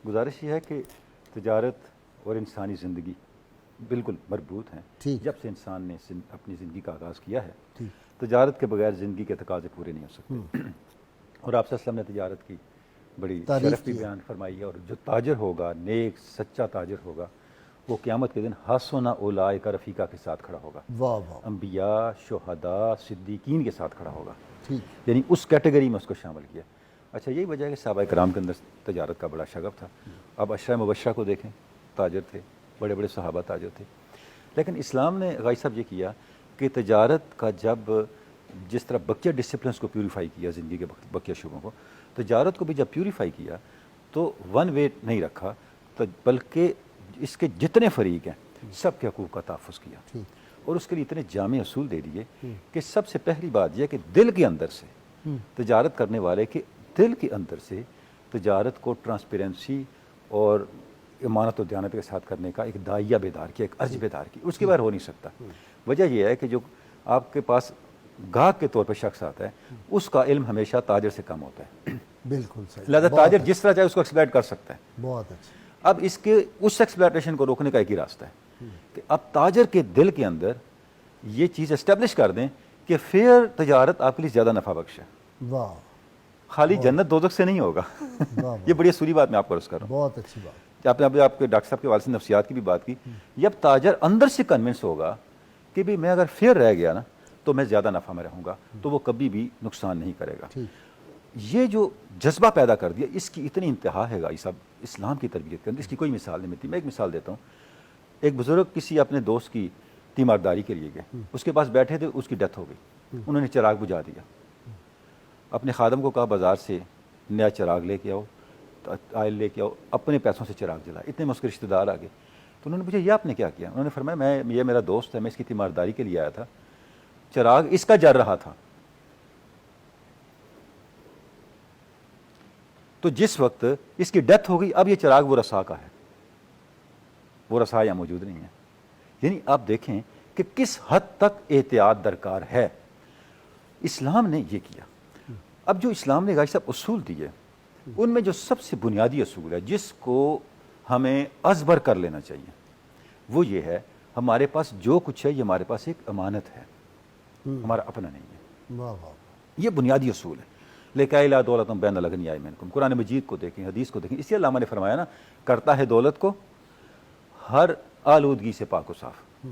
گزارش یہ ہے کہ تجارت اور انسانی زندگی بالکل مربوط ہیں. جب سے انسان نے اپنی زندگی کا آغاز کیا ہے تجارت کے بغیر زندگی کے تقاضے پورے نہیں ہو سکتے. اور آپ صلی اللہ علیہ وسلم نے تجارت کی بڑی شرف بھی بیان فرمائی ہے. اور جو تاجر ہوگا، نیک سچا تاجر ہوگا، وہ قیامت کے دن حسن اولئک رفیقہ کے ساتھ کھڑا ہوگا. انبیاء، شہداء، صدیقین کے ساتھ کھڑا ہوگا. یعنی اس کیٹیگری میں اس کو شامل کیا. اچھا، یہی وجہ ہے کہ صحابہ کرام کے اندر تجارت کا بڑا شغف تھا. اب عشرہ مبشرہ کو دیکھیں، تاجر تھے، بڑے بڑے صحابہ تاجر تھے. لیکن اسلام نے غازی صاحب یہ کیا کہ تجارت کا جب جس طرح بقیہ ڈسپلنس کو پیوریفائی کیا، زندگی کے بقیہ شعبوں کو، تجارت کو بھی جب پیوریفائی کیا تو ون وے نہیں رکھا، بلکہ اس کے جتنے فریق ہیں سب کے حقوق کا تحفظ کیا. اور اس کے لیے اتنے جامع اصول دے دیے کہ سب سے پہلی بات یہ کہ دل کے اندر سے تجارت کرنے والے کے دل کے اندر سے تجارت کو ٹرانسپیرنسی اور امانت و دیانت کے ساتھ کرنے کا ایک داعیہ بیدار کیا، ایک ارج بیدار کی. اس کے بغیر ہو نہیں سکتا. وجہ یہ ہے کہ جو آپ کے پاس گاہک کے طور پہ شخص آتا ہے اس کا علم ہمیشہ تاجر سے کم ہوتا ہے. بالکل صحیح. لہذا تاجر جس طرح چاہے اس کو ایکسپلائٹ کر سکتا ہے. بہت اچھا. اب اس کے اس ایکسپلائٹیشن کو روکنے کا ایک ہی راستہ ہے کہ اب تاجر کے دل کے اندر یہ چیز اسٹیبلش کر دیں کہ فیئر تجارت آپ کے لیے زیادہ نفع بخش ہے. واہ. خالی جنت دوزخ سے نہیں ہوگا. یہ بڑی اصولی بات میں آپ کو عرض کر رہا ہوں. بہت اچھی بات. آپ کے ڈاکٹر صاحب کے والد سے نفسیات کی بھی بات کی. جب تاجر اندر سے کنونس ہوگا کہ بھی میں اگر فیئر رہ گیا نا تو میں زیادہ نفع میں رہوں گا، تو وہ کبھی بھی نقصان نہیں کرے گا. یہ جو جذبہ پیدا کر دیا، اس کی اتنی انتہا ہے غازی صاحب اسلام کی تربیت کے اندر، اس کی کوئی مثال نہیں ملتی. میں ایک مثال دیتا ہوں. ایک بزرگ کسی اپنے دوست کی تیمارداری کے لیے گئے، اس کے پاس بیٹھے تھے، اس کی ڈیتھ ہو گئی. انہوں نے چراغ بجھا دیا. اپنے خادم کو کہا بازار سے نیا چراغ لے کے آؤ، آئل لے کے آؤ. اپنے پیسوں سے چراغ جلا. اتنے میں اس کے رشتہ دار آ گئے تو انہوں نے پوچھا یہ آپ نے کیا کیا؟ انہوں نے فرمایا یہ میرا دوست ہے، میں اس کی تیمارداری کے لیے آیا تھا، چراغ اس کا جل رہا تھا، تو جس وقت اس کی ڈیتھ ہو گئی اب یہ چراغ وہ رسا کا ہے، وہ رسا یہاں موجود نہیں ہے. یعنی آپ دیکھیں کہ کس حد تک احتیاط درکار ہے. اسلام نے یہ کیا. اب جو اسلام نے غازی صاحب اصول دیے ان میں جو سب سے بنیادی اصول ہے جس کو ہمیں ازبر کر لینا چاہیے وہ یہ ہے، ہمارے پاس جو کچھ ہے یہ ہمارے پاس ایک امانت ہے، ہمارا اپنا نہیں ہے. یہ بنیادی اصول ہے. لیکن لا دولت بین الاغنیاء منکم، قرآن مجید کو دیکھیں، حدیث کو دیکھیں. اسی علامہ نے فرمایا نا، کرتا ہے دولت کو ہر آلودگی سے پاک و صاف،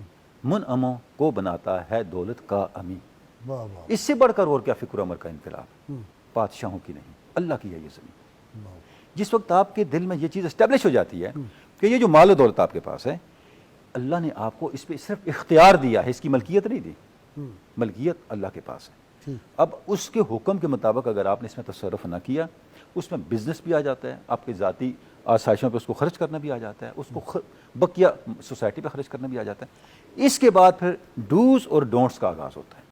منعموں کو بناتا ہے دولت کا امی. اس سے بڑھ کر اور کیا فکر عمر کا انقلاب. بادشاہوں کی نہیں، اللہ کی ہے یہ زمین. جس وقت آپ کے دل میں یہ چیز اسٹیبلش ہو جاتی ہے کہ یہ جو مال و دولت آپ کے پاس ہے اللہ نے آپ کو اس پہ صرف اختیار دیا ہے، اس کی ملکیت نہیں دی. ملکیت اللہ کے پاس ہے. اب اس کے حکم کے مطابق اگر آپ نے اس میں تصرف نہ کیا، اس میں بزنس بھی آ جاتا ہے، آپ کے ذاتی آسائشوں پہ اس کو خرچ کرنا بھی آ جاتا ہے، اس کو بقیہ سوسائٹی پہ خرچ کرنا بھی آ جاتا ہے. اس کے بعد پھر ڈوز اور ڈونٹس کا آغاز ہوتا ہے.